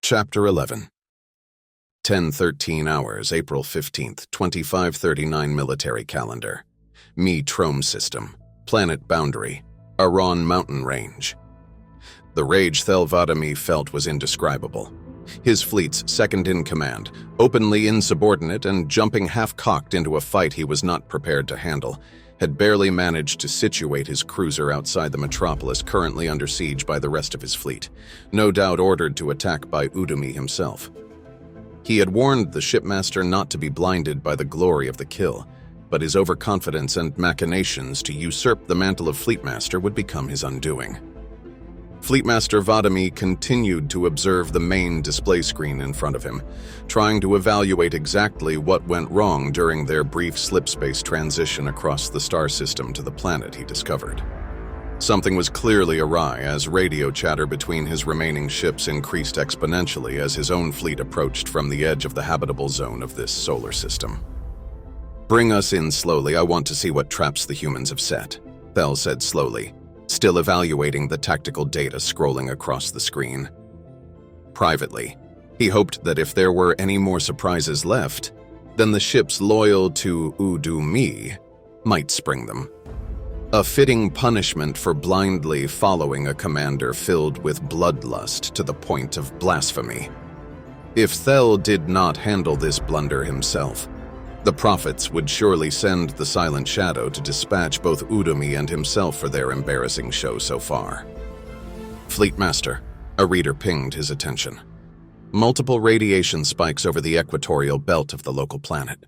Chapter 11 10:13 hours, April 15th, 2539 military calendar. Me Trome System, Planet Boundary, Aran Mountain Range. The rage Thel Vadamee felt was indescribable. His fleet's second-in-command, openly insubordinate and jumping half-cocked into a fight he was not prepared to handle, had barely managed to situate his cruiser outside the metropolis currently under siege by the rest of his fleet, no doubt ordered to attack by Udumee himself. He had warned the shipmaster not to be blinded by the glory of the kill, but his overconfidence and machinations to usurp the mantle of Fleetmaster would become his undoing. Fleetmaster Vadamee continued to observe the main display screen in front of him, trying to evaluate exactly what went wrong during their brief slipspace transition across the star system to the planet he discovered. Something was clearly awry as radio chatter between his remaining ships increased exponentially as his own fleet approached from the edge of the habitable zone of this solar system. "Bring us in slowly, I want to see what traps the humans have set," Thel said slowly, still evaluating the tactical data scrolling across the screen. Privately, he hoped that if there were any more surprises left, then the ships loyal to Udumee might spring them. A fitting punishment for blindly following a commander filled with bloodlust to the point of blasphemy. If Thel did not handle this blunder himself, the prophets would surely send the Silent Shadow to dispatch both Udumee and himself for their embarrassing show so far. "Fleetmaster," a reader pinged his attention. Multiple radiation spikes over the equatorial belt of the local planet.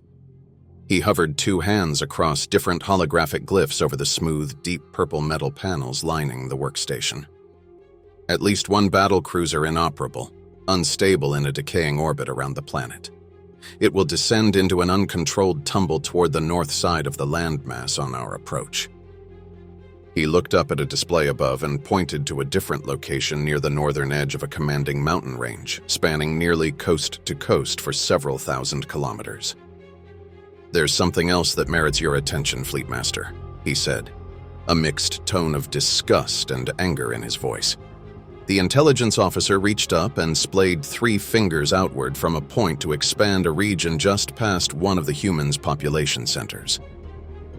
He hovered two hands across different holographic glyphs over the smooth, deep purple metal panels lining the workstation. At least one battle cruiser inoperable, unstable in a decaying orbit around the planet. It will descend into an uncontrolled tumble toward the north side of the landmass on our approach. He looked up at a display above and pointed to a different location near the northern edge of a commanding mountain range, spanning nearly coast to coast for several thousand kilometers. "There's something else that merits your attention, Fleetmaster," he said, a mixed tone of disgust and anger in his voice. The intelligence officer reached up and splayed 3 fingers outward from a point to expand a region just past one of the humans' population centers.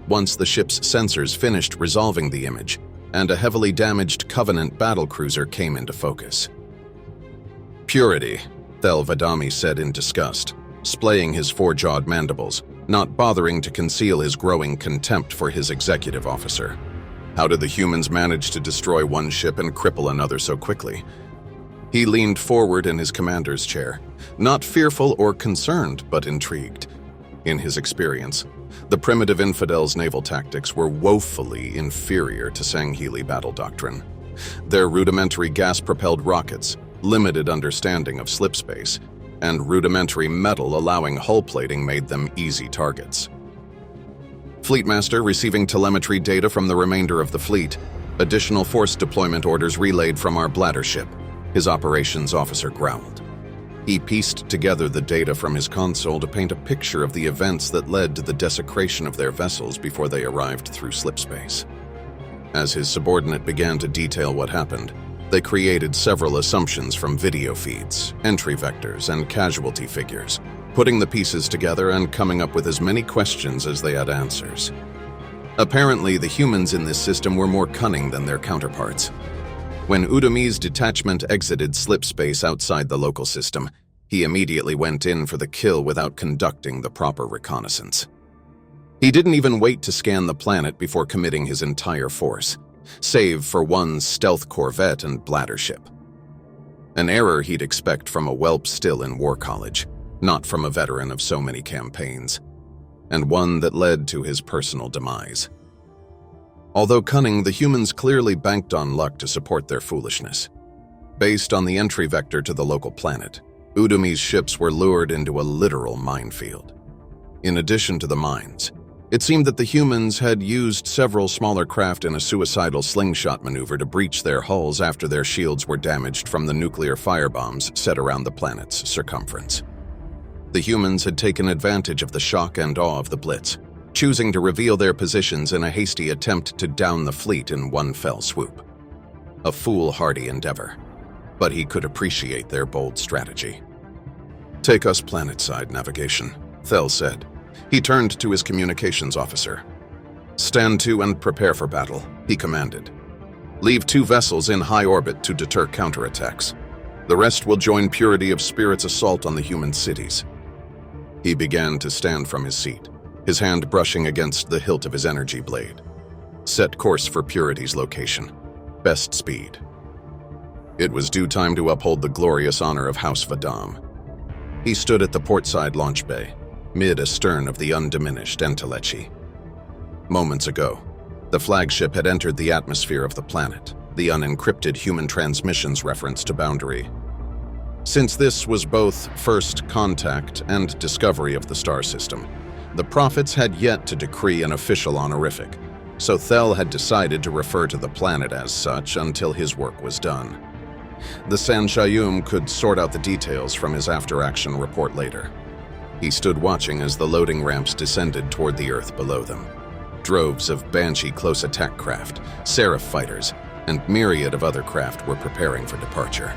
Once the ship's sensors finished resolving the image, and a heavily damaged Covenant battlecruiser came into focus. "Purity," Thel Vadamee said in disgust, splaying his 4-jawed mandibles, not bothering to conceal his growing contempt for his executive officer. How did the humans manage to destroy one ship and cripple another so quickly? He leaned forward in his commander's chair, not fearful or concerned, but intrigued. In his experience, the primitive infidels' naval tactics were woefully inferior to Sangheili battle doctrine. Their rudimentary gas-propelled rockets, limited understanding of slipspace, and rudimentary metal allowing hull plating made them easy targets. Fleetmaster receiving telemetry data from the remainder of the fleet. Additional force deployment orders relayed from our bladder ship, his operations officer growled. He pieced together the data from his console to paint a picture of the events that led to the desecration of their vessels before they arrived through slipspace. As his subordinate began to detail what happened, they created several assumptions from video feeds, entry vectors, and casualty figures, putting the pieces together and coming up with as many questions as they had answers. Apparently, the humans in this system were more cunning than their counterparts. When Udumee's detachment exited slipspace outside the local system, he immediately went in for the kill without conducting the proper reconnaissance. He didn't even wait to scan the planet before committing his entire force, save for one stealth corvette and bladder ship. An error he'd expect from a whelp still in war college, not from a veteran of so many campaigns, and one that led to his personal demise. Although cunning, the humans clearly banked on luck to support their foolishness. Based on the entry vector to the local planet, Udumee's ships were lured into a literal minefield. In addition to the mines, it seemed that the humans had used several smaller craft in a suicidal slingshot maneuver to breach their hulls after their shields were damaged from the nuclear firebombs set around the planet's circumference. The humans had taken advantage of the shock and awe of the Blitz, choosing to reveal their positions in a hasty attempt to down the fleet in one fell swoop. A foolhardy endeavor. but he could appreciate their bold strategy. "Take us planetside navigation," Thel said. He turned to his communications officer. "Stand to and prepare for battle," he commanded. "Leave 2 vessels in high orbit to deter counterattacks. The rest will join Purity of Spirit's assault on the human cities." He began to stand from his seat, his hand brushing against the hilt of his energy blade. Set course for Purity's location. Best speed. It was due time to uphold the glorious honor of House Vadamee. He stood at the portside launch bay, mid-astern of the undiminished Entelechy. Moments ago, the flagship had entered the atmosphere of the planet, the unencrypted human transmissions reference to Boundary. Since this was both first contact and discovery of the star system, the prophets had yet to decree an official honorific, so Thel had decided to refer to the planet as such until his work was done. The Sanshayum could sort out the details from his after-action report later. He stood watching as the loading ramps descended toward the Earth below them. Droves of Banshee close attack craft, Seraph fighters, and myriad of other craft were preparing for departure.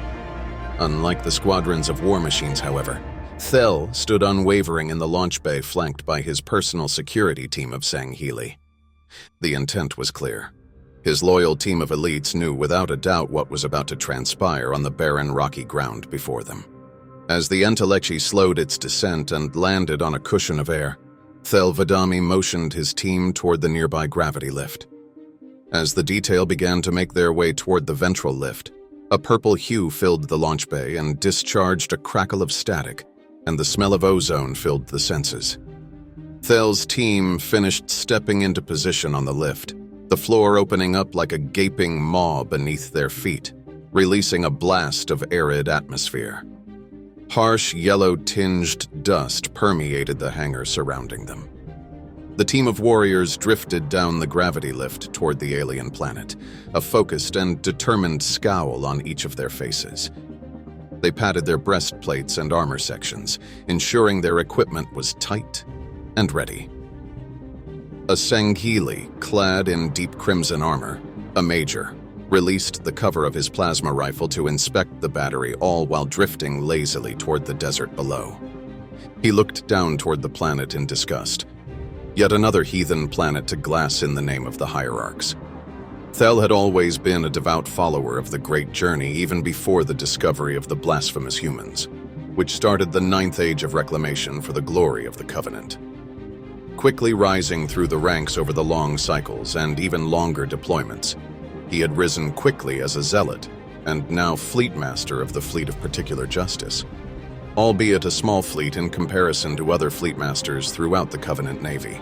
Unlike the squadrons of war machines, however, Thel stood unwavering in the launch bay flanked by his personal security team of Sangheili. The intent was clear. His loyal team of elites knew without a doubt what was about to transpire on the barren, rocky ground before them. As the Entelechy slowed its descent and landed on a cushion of air, Thel Vadamee motioned his team toward the nearby gravity lift. As the detail began to make their way toward the ventral lift, a purple hue filled the launch bay and discharged a crackle of static, and the smell of ozone filled the senses. Thel's team finished stepping into position on the lift, the floor opening up like a gaping maw beneath their feet, releasing a blast of arid atmosphere. Harsh, yellow-tinged dust permeated the hangar surrounding them. The team of warriors drifted down the gravity lift toward the alien planet, a focused and determined scowl on each of their faces. They patted their breastplates and armor sections, ensuring their equipment was tight and ready. A Sangheili, clad in deep crimson armor, a major, released the cover of his plasma rifle to inspect the battery, all while drifting lazily toward the desert below. He looked down toward the planet in disgust. Yet another heathen planet to glass in the name of the hierarchs. Thel had always been a devout follower of the Great Journey even before the discovery of the blasphemous humans, which started the 9th Age of Reclamation for the glory of the Covenant. Quickly rising through the ranks over the long cycles and even longer deployments, he had risen quickly as a zealot, and now fleet master of the Fleet of Particular Justice, albeit a small fleet in comparison to other fleet masters throughout the Covenant Navy.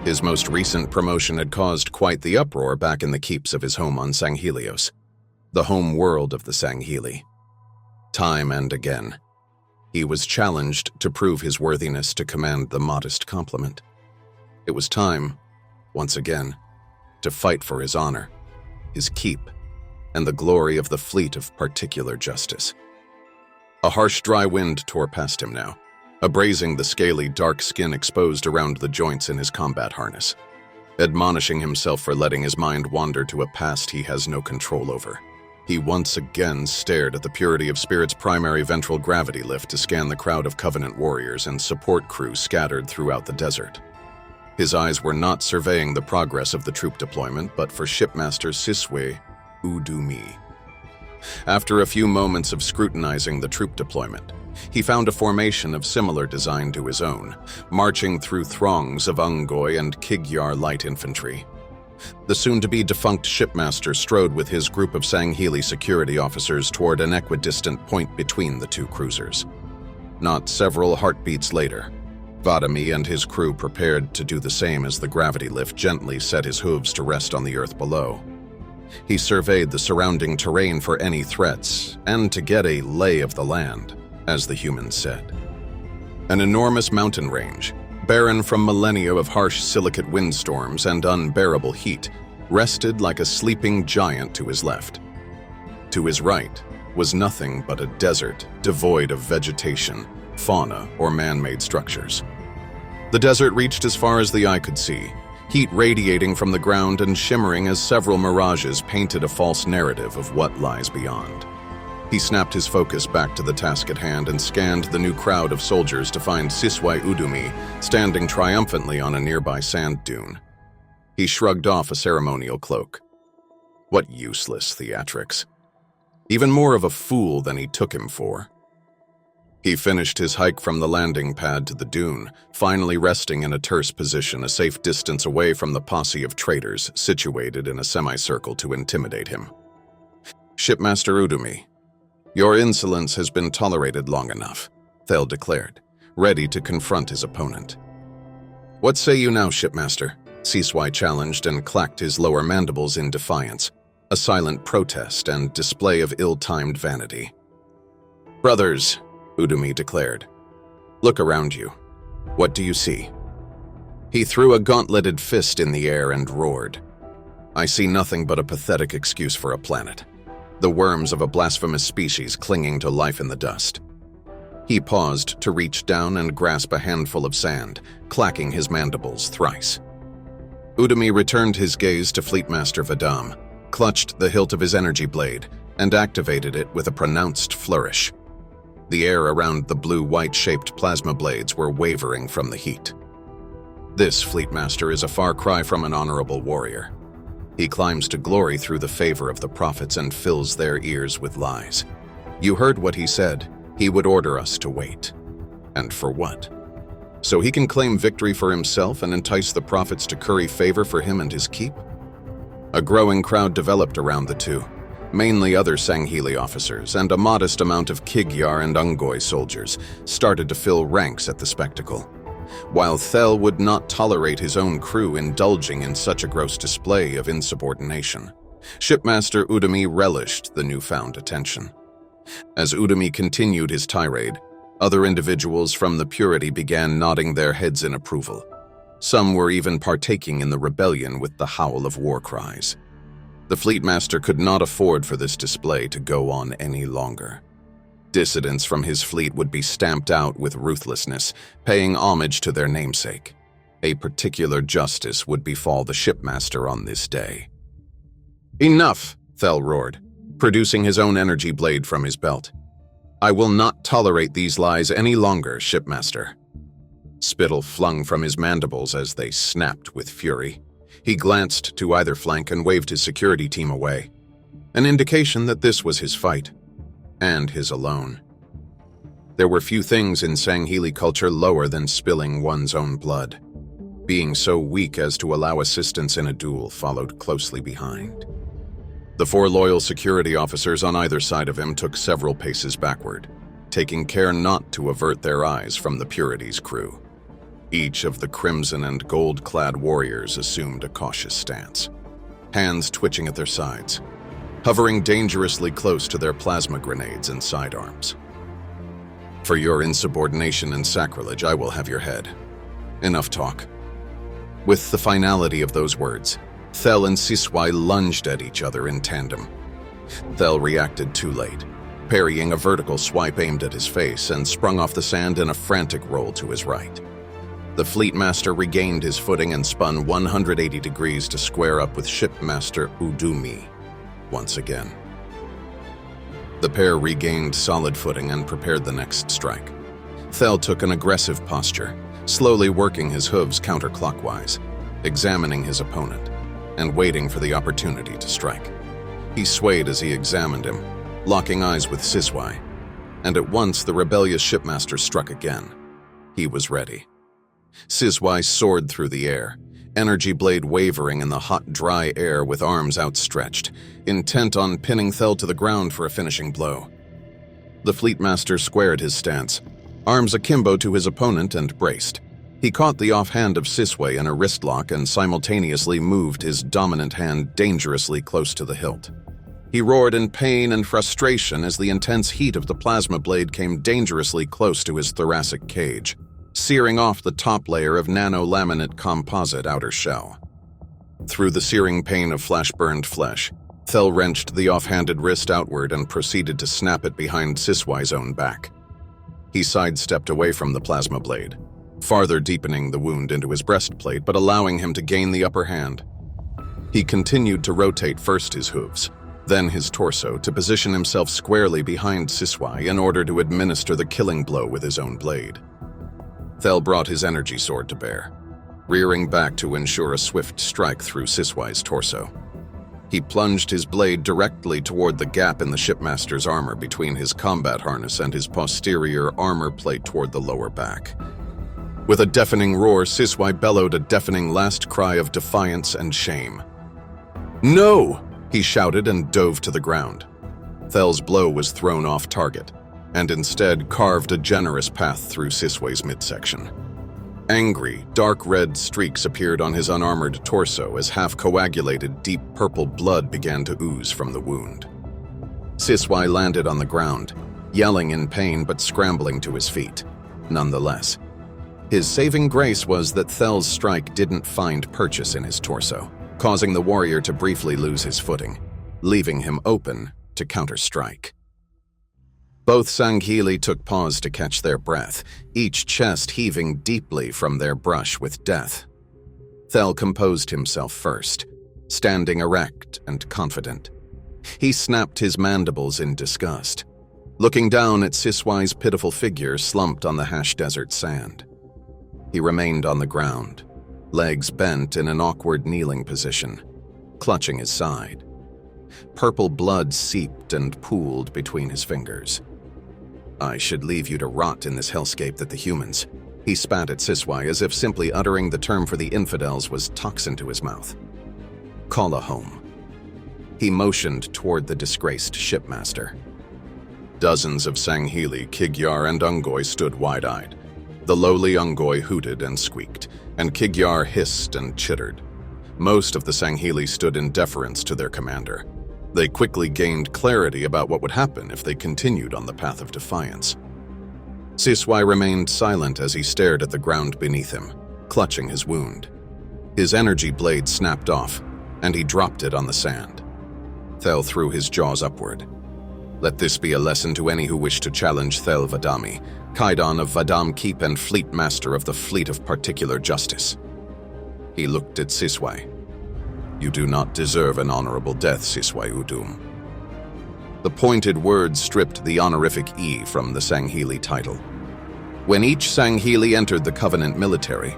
His most recent promotion had caused quite the uproar back in the keeps of his home on Sanghelios, the home world of the Sangheili. Time and again, he was challenged to prove his worthiness to command the modest compliment. It was time, once again, to fight for his honor, his keep, and the glory of the Fleet of Particular Justice. A harsh, dry wind tore past him now, abrasing the scaly, dark skin exposed around the joints in his combat harness, admonishing himself for letting his mind wander to a past he has no control over. He once again stared at the Purity of Spirit's primary ventral gravity lift to scan the crowd of Covenant warriors and support crew scattered throughout the desert. His eyes were not surveying the progress of the troop deployment, but for Shipmaster Siswae Udumee. After a few moments of scrutinizing the troop deployment, he found a formation of similar design to his own, marching through throngs of Ungoi and Kigyar light infantry. The soon-to-be defunct shipmaster strode with his group of Sangheili security officers toward an equidistant point between the two cruisers. Not several heartbeats later, Vadamee and his crew prepared to do the same as the gravity lift gently set his hooves to rest on the earth below. He surveyed the surrounding terrain for any threats and to get a lay of the land, as the humans said. An enormous mountain range, barren from millennia of harsh silicate windstorms and unbearable heat, rested like a sleeping giant to his left. To his right was nothing but a desert devoid of vegetation, fauna, or man-made structures. The desert reached as far as the eye could see, heat radiating from the ground and shimmering as several mirages painted a false narrative of what lies beyond. He snapped his focus back to the task at hand and scanned the new crowd of soldiers to find Siswae Udumee standing triumphantly on a nearby sand dune. He shrugged off a ceremonial cloak. What useless theatrics. Even more of a fool than he took him for. He finished his hike from the landing pad to the dune, finally resting in a terse position a safe distance away from the posse of traitors situated in a semicircle to intimidate him. "Shipmaster Udumee, your insolence has been tolerated long enough," Thel declared, ready to confront his opponent. "What say you now, Shipmaster?" Siswae challenged and clacked his lower mandibles in defiance, a silent protest and display of ill-timed vanity. "Brothers," Udumee declared, "look around you. What do you see?" He threw a gauntleted fist in the air and roared. "I see nothing but a pathetic excuse for a planet. The worms of a blasphemous species clinging to life in the dust." He paused to reach down and grasp a handful of sand, clacking his mandibles thrice. Udumee returned his gaze to Fleetmaster Vadamee, clutched the hilt of his energy blade, and activated it with a pronounced flourish. The air around the blue-white-shaped plasma blades were wavering from the heat. This Fleetmaster is a far cry from an honorable warrior. He climbs to glory through the favor of the prophets and fills their ears with lies. You heard what he said. He would order us to wait. And for what? So he can claim victory for himself and entice the prophets to curry favor for him and his keep? A growing crowd developed around the two, mainly other Sangheili officers, and a modest amount of Kigyar and Ungoi soldiers started to fill ranks at the spectacle. While Thel would not tolerate his own crew indulging in such a gross display of insubordination, Shipmaster Udumee relished the newfound attention. As Udumee continued his tirade, other individuals from the Purity began nodding their heads in approval. Some were even partaking in the rebellion with the howl of war cries. The Fleetmaster could not afford for this display to go on any longer. Dissidents from his fleet would be stamped out with ruthlessness, paying homage to their namesake. A particular justice would befall the Shipmaster on this day. "Enough!" Thel roared, producing his own energy blade from his belt. "I will not tolerate these lies any longer, Shipmaster." Spittle flung from his mandibles as they snapped with fury. He glanced to either flank and waved his security team away, an indication that this was his fight, and his alone. There were few things in Sangheili culture lower than spilling one's own blood. Being so weak as to allow assistance in a duel followed closely behind. The four loyal security officers on either side of him took several paces backward, taking care not to avert their eyes from the Purity's crew. Each of the crimson and gold-clad warriors assumed a cautious stance, hands twitching at their sides, hovering dangerously close to their plasma grenades and sidearms. "For your insubordination and sacrilege, I will have your head. Enough talk." With the finality of those words, Thel and Siswae lunged at each other in tandem. Thel reacted too late, parrying a vertical swipe aimed at his face and sprung off the sand in a frantic roll to his right. The Fleetmaster regained his footing and spun 180 degrees to square up with Shipmaster Udumee once again. The pair regained solid footing and prepared the next strike. Thel took an aggressive posture, slowly working his hooves counterclockwise, examining his opponent, and waiting for the opportunity to strike. He swayed as he examined him, locking eyes with Siswae, and at once the rebellious Shipmaster struck again. He was ready. Siswae soared through the air, energy blade wavering in the hot, dry air with arms outstretched, intent on pinning Thel to the ground for a finishing blow. The Fleetmaster squared his stance, arms akimbo to his opponent, and braced. He caught the offhand of Siswae in a wrist lock and simultaneously moved his dominant hand dangerously close to the hilt. He roared in pain and frustration as the intense heat of the plasma blade came dangerously close to his thoracic cage, searing off the top layer of nano-laminate composite outer shell. Through the searing pain of flash-burned flesh, Thel wrenched the offhanded wrist outward and proceeded to snap it behind Siswae's own back. He sidestepped away from the plasma blade, farther deepening the wound into his breastplate but allowing him to gain the upper hand. He continued to rotate first his hooves, then his torso to position himself squarely behind Siswae in order to administer the killing blow with his own blade. Thel brought his energy sword to bear, rearing back to ensure a swift strike through Siswae's torso. He plunged his blade directly toward the gap in the shipmaster's armor between his combat harness and his posterior armor plate toward the lower back. With a deafening roar, Siswae bellowed a deafening last cry of defiance and shame. "No!" he shouted and dove to the ground. Thel's blow was thrown off target, and instead carved a generous path through Siswae's midsection. Angry, dark red streaks appeared on his unarmored torso as half-coagulated, deep purple blood began to ooze from the wound. Siswae landed on the ground, yelling in pain but scrambling to his feet. Nonetheless, his saving grace was that Thel's strike didn't find purchase in his torso, causing the warrior to briefly lose his footing, leaving him open to counter-strike. Both Sanghili took pause to catch their breath, each chest heaving deeply from their brush with death. Thel composed himself first, standing erect and confident. He snapped his mandibles in disgust, looking down at Siswae's pitiful figure slumped on the Hash Desert sand. He remained on the ground, legs bent in an awkward kneeling position, clutching his side. Purple blood seeped and pooled between his fingers. "I should leave you to rot in this hellscape that the humans," he spat at Siswae as if simply uttering the term for the infidels was toxin to his mouth. "Call a home." He motioned toward the disgraced shipmaster. Dozens of Sanghili, Kigyar, and Ungoi stood wide-eyed. The lowly Ungoi hooted and squeaked, and Kigyar hissed and chittered. Most of the Sanghili stood in deference to their commander. They quickly gained clarity about what would happen if they continued on the path of defiance. Siswae remained silent as he stared at the ground beneath him, clutching his wound. His energy blade snapped off, and he dropped it on the sand. Thel threw his jaws upward. "Let this be a lesson to any who wish to challenge Thel Vadamee, Kaidan of Vadam Keep and Fleet Master of the Fleet of Particular Justice." He looked at Siswae. "You do not deserve an honorable death, Siswae Udumee." The pointed words stripped the honorific E from the Sanghili title. When each Sanghili entered the Covenant military,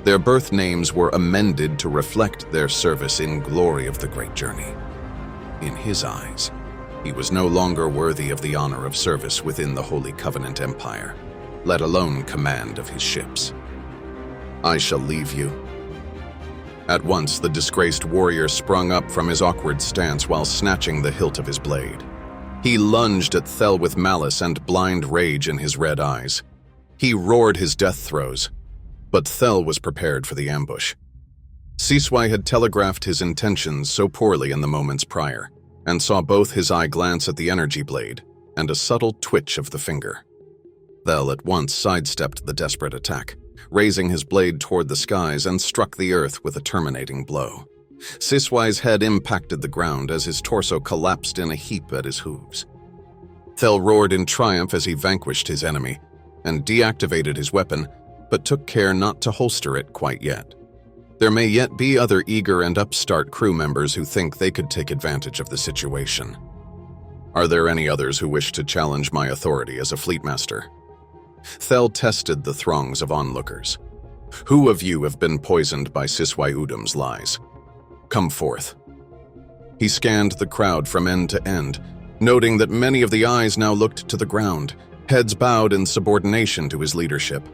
their birth names were amended to reflect their service in glory of the Great Journey. In his eyes, he was no longer worthy of the honor of service within the Holy Covenant Empire, let alone command of his ships. "I shall leave you." At once, the disgraced warrior sprung up from his awkward stance while snatching the hilt of his blade. He lunged at Thel with malice and blind rage in his red eyes. He roared his death throes, but Thel was prepared for the ambush. Siswae had telegraphed his intentions so poorly in the moments prior, and saw both his eye glance at the energy blade and a subtle twitch of the finger. Thel at once sidestepped the desperate attack, raising his blade toward the skies and struck the earth with a terminating blow. Siswae's head impacted the ground as his torso collapsed in a heap at his hooves. Thel roared in triumph as he vanquished his enemy and deactivated his weapon, but took care not to holster it quite yet. There may yet be other eager and upstart crew members who think they could take advantage of the situation. Are there any others who wish to challenge my authority as a fleet master? Thel tested the throngs of onlookers. Who of you have been poisoned by Siswae Udumee's lies? Come forth. He scanned the crowd from end to end, noting that many of the eyes now looked to the ground, heads bowed in subordination to his leadership.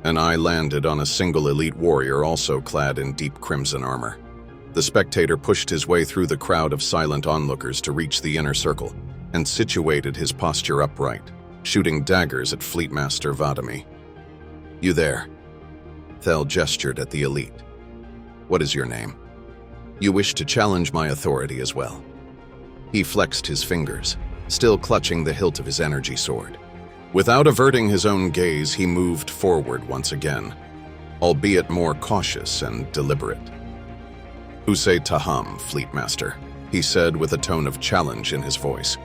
An eye landed on a single elite warrior also clad in deep crimson armor. The spectator pushed his way through the crowd of silent onlookers to reach the inner circle and situated his posture upright, shooting daggers at Fleetmaster Vadamee. "You there?" Thel gestured at the elite. "What is your name? You wish to challenge my authority as well." He flexed his fingers, still clutching the hilt of his energy sword. Without averting his own gaze, he moved forward once again, albeit more cautious and deliberate. "Usay Taham, Fleetmaster," he said with a tone of challenge in his voice.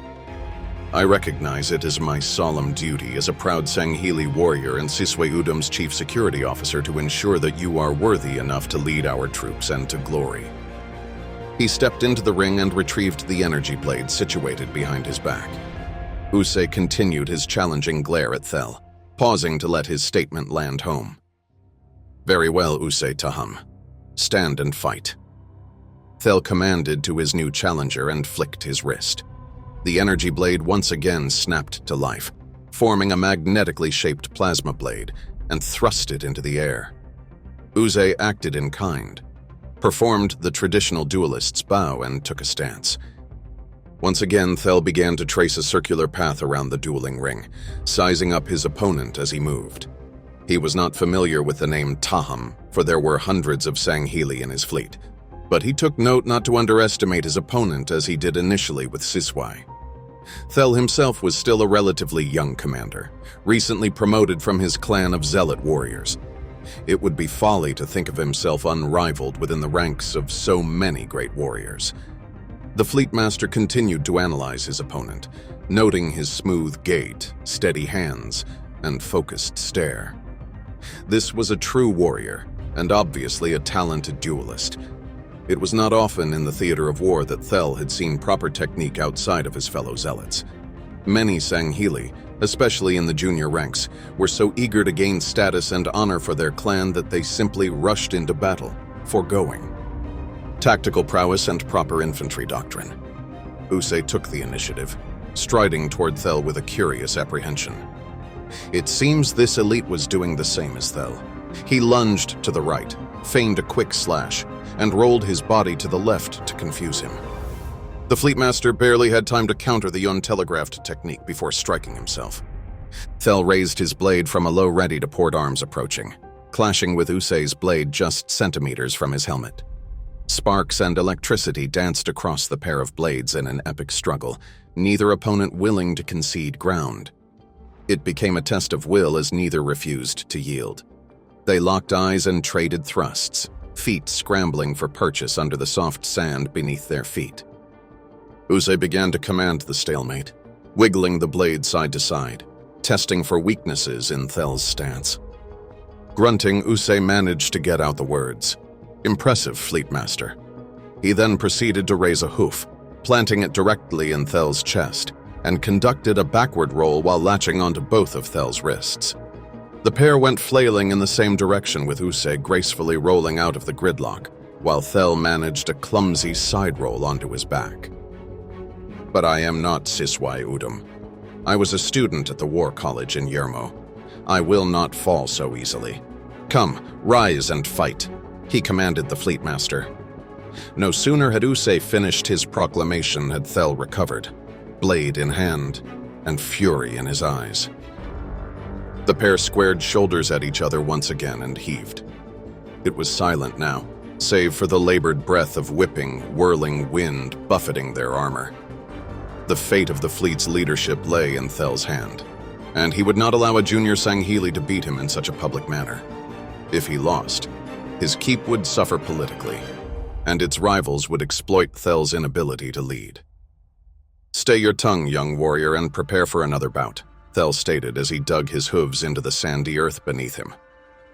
"I recognize it as my solemn duty as a proud Sanghili warrior and Siswae Udumee's chief security officer to ensure that you are worthy enough to lead our troops and to glory." He stepped into the ring and retrieved the energy blade situated behind his back. Usay continued his challenging glare at Thel, pausing to let his statement land home. "Very well, Usay Taham. Stand and fight." Thel commanded to his new challenger and flicked his wrist. The energy blade once again snapped to life, forming a magnetically shaped plasma blade, and thrust it into the air. Usay acted in kind, performed the traditional duelist's bow, and took a stance. Once again, Thel began to trace a circular path around the dueling ring, sizing up his opponent as he moved. He was not familiar with the name Taham, for there were hundreds of Sangheili in his fleet, but he took note not to underestimate his opponent as he did initially with Siswae. Thel himself was still a relatively young commander, recently promoted from his clan of zealot warriors. It would be folly to think of himself unrivaled within the ranks of so many great warriors. The Fleetmaster continued to analyze his opponent, noting his smooth gait, steady hands, and focused stare. This was a true warrior, and obviously a talented duelist. It was not often in the theater of war that Thel had seen proper technique outside of his fellow zealots. Many Sangheili, especially in the junior ranks, were so eager to gain status and honor for their clan that they simply rushed into battle, foregoing tactical prowess and proper infantry doctrine. Usay took the initiative, striding toward Thel with a curious apprehension. It seems this elite was doing the same as Thel. He lunged to the right, feigned a quick slash, and rolled his body to the left to confuse him. The Fleetmaster barely had time to counter the untelegraphed technique before striking himself. Thel raised his blade from a low ready to port arms approaching, clashing with Usay's blade just centimeters from his helmet. Sparks and electricity danced across the pair of blades in an epic struggle, neither opponent willing to concede ground. It became a test of will as neither refused to yield. They locked eyes and traded thrusts, feet scrambling for purchase under the soft sand beneath their feet. Usay began to command the stalemate, wiggling the blade side to side, testing for weaknesses in Thel's stance. Grunting, Usay managed to get out the words, "Impressive, Fleetmaster." He then proceeded to raise a hoof, planting it directly in Thel's chest, and conducted a backward roll while latching onto both of Thel's wrists. The pair went flailing in the same direction, with Usay gracefully rolling out of the gridlock, while Thel managed a clumsy side roll onto his back. "But I am not Siswae Udumee. I was a student at the War College in Yermo. I will not fall so easily. Come, rise and fight," he commanded the Fleetmaster. No sooner had Usay finished his proclamation had Thel recovered, blade in hand and fury in his eyes. The pair squared shoulders at each other once again and heaved. It was silent now, save for the labored breath of whipping, whirling wind buffeting their armor. The fate of the fleet's leadership lay in Thel's hand, and he would not allow a junior Sangheili to beat him in such a public manner. If he lost, his keep would suffer politically, and its rivals would exploit Thel's inability to lead. "Stay your tongue, young warrior, and prepare for another bout," Thel stated as he dug his hooves into the sandy earth beneath him.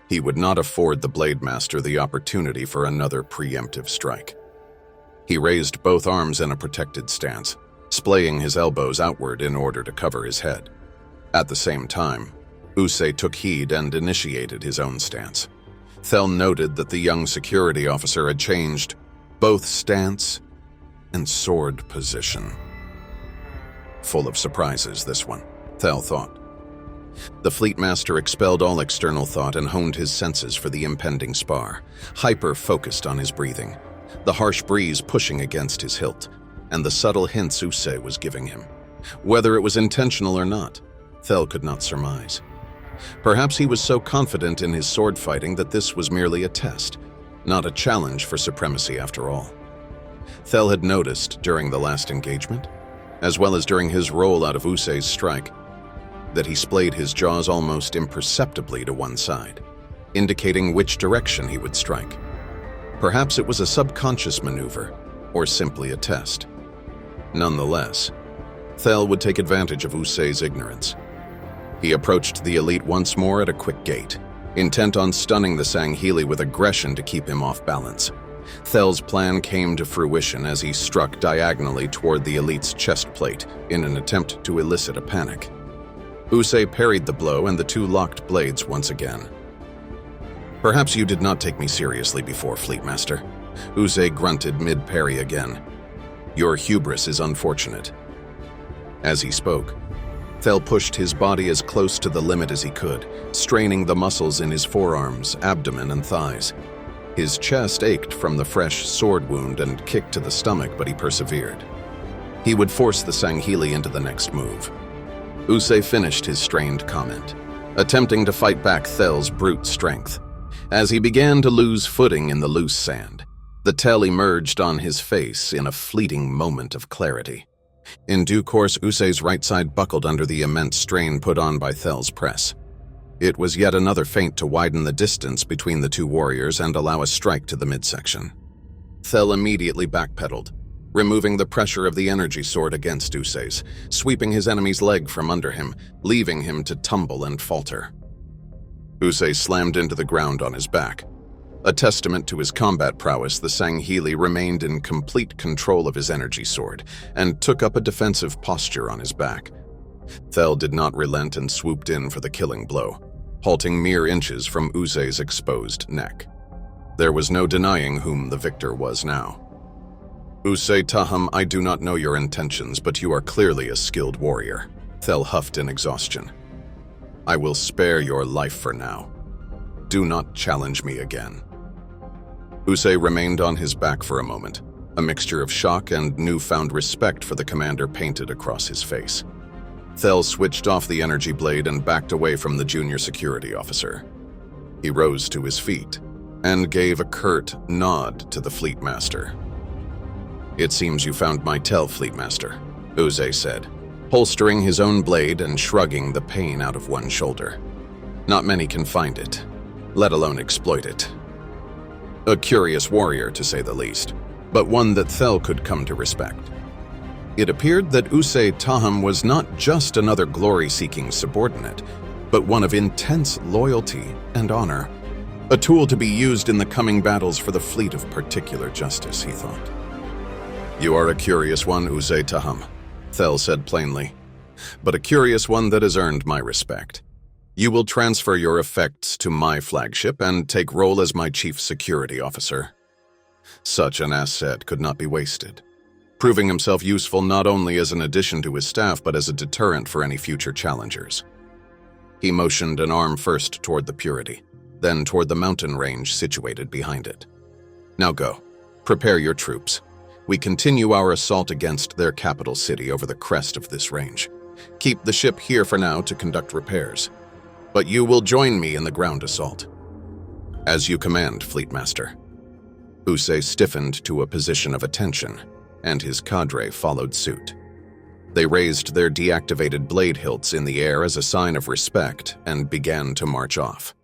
He would not afford the Blade Master the opportunity for another preemptive strike. He raised both arms in a protected stance, splaying his elbows outward in order to cover his head. At the same time, Usay took heed and initiated his own stance. Thel noted that the young security officer had changed both stance and sword position. Full of surprises, this one, Thel thought. The Fleetmaster expelled all external thought and honed his senses for the impending spar, hyper-focused on his breathing, the harsh breeze pushing against his hilt, and the subtle hints Usay was giving him. Whether it was intentional or not, Thel could not surmise. Perhaps he was so confident in his sword fighting that this was merely a test, not a challenge for supremacy after all. Thel had noticed during the last engagement, as well as during his roll out of Usay's strike, that he splayed his jaws almost imperceptibly to one side, indicating which direction he would strike. Perhaps it was a subconscious maneuver, or simply a test. Nonetheless, Thel would take advantage of Usay's ignorance. He approached the elite once more at a quick gait, intent on stunning the Sangheili with aggression to keep him off balance. Thel's plan came to fruition as he struck diagonally toward the elite's chest plate in an attempt to elicit a panic. Usei parried the blow and the two locked blades once again. "Perhaps you did not take me seriously before, Fleetmaster." Usei grunted mid-parry again. "Your hubris is unfortunate." As he spoke, Thel pushed his body as close to the limit as he could, straining the muscles in his forearms, abdomen, and thighs. His chest ached from the fresh sword wound and kick to the stomach, but he persevered. He would force the Sanghili into the next move. Usei finished his strained comment, attempting to fight back Thel's brute strength. As he began to lose footing in the loose sand, the Thel emerged on his face in a fleeting moment of clarity. In due course, Usei's right side buckled under the immense strain put on by Thel's press. It was yet another feint to widen the distance between the two warriors and allow a strike to the midsection. Thel immediately backpedaled, removing the pressure of the energy sword against Usei's, sweeping his enemy's leg from under him, leaving him to tumble and falter. Usei slammed into the ground on his back. A testament to his combat prowess, the Sanghili remained in complete control of his energy sword and took up a defensive posture on his back. Thel did not relent and swooped in for the killing blow, halting mere inches from Usei's exposed neck. There was no denying whom the victor was now. "Usei Taham, I do not know your intentions, but you are clearly a skilled warrior," Thel huffed in exhaustion. "I will spare your life for now. Do not challenge me again." Usei remained on his back for a moment, a mixture of shock and newfound respect for the commander painted across his face. Thel switched off the energy blade and backed away from the junior security officer. He rose to his feet and gave a curt nod to the Fleetmaster. "It seems you found my Thel, Fleetmaster," Usei said, holstering his own blade and shrugging the pain out of one shoulder. "Not many can find it, let alone exploit it. A curious warrior, to say the least, but one that Thel could come to respect." It appeared that Usei Taham was not just another glory-seeking subordinate, but one of intense loyalty and honor, a tool to be used in the coming battles for the fleet of particular justice, he thought. "You are a curious one, Usei Taham," Thel said plainly, "but a curious one that has earned my respect. You will transfer your effects to my flagship and take role as my chief security officer." Such an asset could not be wasted, proving himself useful not only as an addition to his staff but as a deterrent for any future challengers. He motioned an arm first toward the Purity, then toward the mountain range situated behind it. "Now go. Prepare your troops. We continue our assault against their capital city over the crest of this range. Keep the ship here for now to conduct repairs. But you will join me in the ground assault." "As you command, Fleetmaster." Usei stiffened to a position of attention, and his cadre followed suit. They raised their deactivated blade hilts in the air as a sign of respect and began to march off.